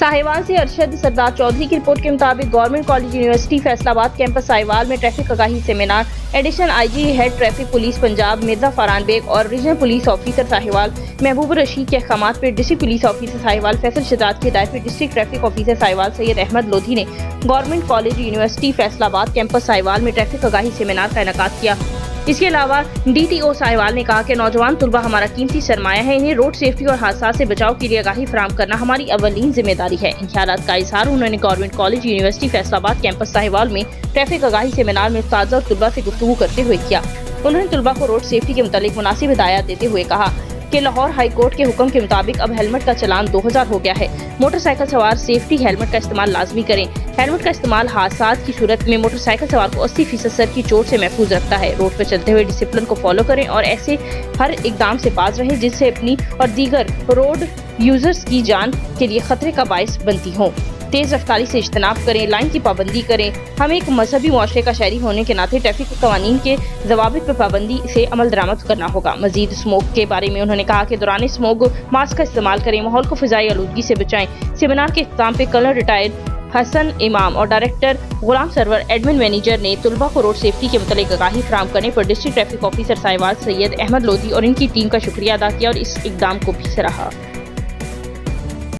साहिवाल से अरशद सरदार चौधरी की रिपोर्ट के मुताबिक government college university Faisalabad campus Sahiwal में ट्रैफिक आगाही seminar additional IG head traffic police Punjab Mirza Farhan Baig और regional police officer Sahiwal Mahboob Rashid के अहकामात पर district police officer Sahiwal Faisal Shahzad की हिदायत पर district traffic officer Sahiwal Syed Ahmad Lodhi ने government college university Faisalabad campus Sahiwal में ट्रैफिक आगाही सेमिनार का इनेकाद किया। इसके अलावा डीटीओ साहिवाल ने कहा कि नौजवान तुलबा हमारा कीमती सरमाया है, इन्हें रोड सेफ्टी और हादसा से बचाव के लिए आगाही फराहम करना हमारी अवलीन जिम्मेदारी है। इन ख्यालात का इजहार उन्होंने government college university Faisalabad campus Sahiwal में ट्रैफिक आगाही सेमिनार में उस्ताद और तुलबा से गुफ्तगू करते हुए किया। उन्होंने तुलबा को रोड सेफ्टी के मुतालिक मुनासिब हिदायत देते हुए कहा कि लाहौर हाई कोर्ट के हुक्म के मुताबिक अब हेलमेट का चलान 2000 हो गया है। मोटरसाइकिल सवार सेफ्टी हेलमेट का इस्तेमाल लाजमी करें। हेलमेट का इस्तेमाल हादसा की सूरत में मोटरसाइकिल सवार को 80% सर की चोट से महफूज रखता है। रोड पर चलते हुए डिसिप्लिन को फॉलो करें और ऐसे हर इकदाम से बाज रहें जिससे अपनी और दीगर रोड यूजर्स की जान के लिए खतरे का बायस बनती हो। तेज रफ्तारी से इज्तनाब करें, लाइन की पाबंदी करें। हम एक मजहबी मुआशरे का शहरी होने के नाते ट्रैफिक कवानीन के जवाबित पर पाबंदी से अमल दरामद करना होगा। मजीद स्मोक के बारे में उन्होंने कहा कि दौरान स्मोक मास्क का इस्तेमाल करें, माहौल को फिजाई आलूदगी से बचाएं। सेमिनार के इख्तिताम पे कर्नल रिटायर्ड हसन इमाम और डायरेक्टर गुलाम सरवर एडमिन मैनेजर ने तुलबा को रोड सेफ्टी के मुतालिक आगाही फराहम करने पर district traffic officer Sahiwal Syed Ahmad Lodhi और इनकी टीम का शुक्रिया अदा किया और इस इकदाम को भी सराहा।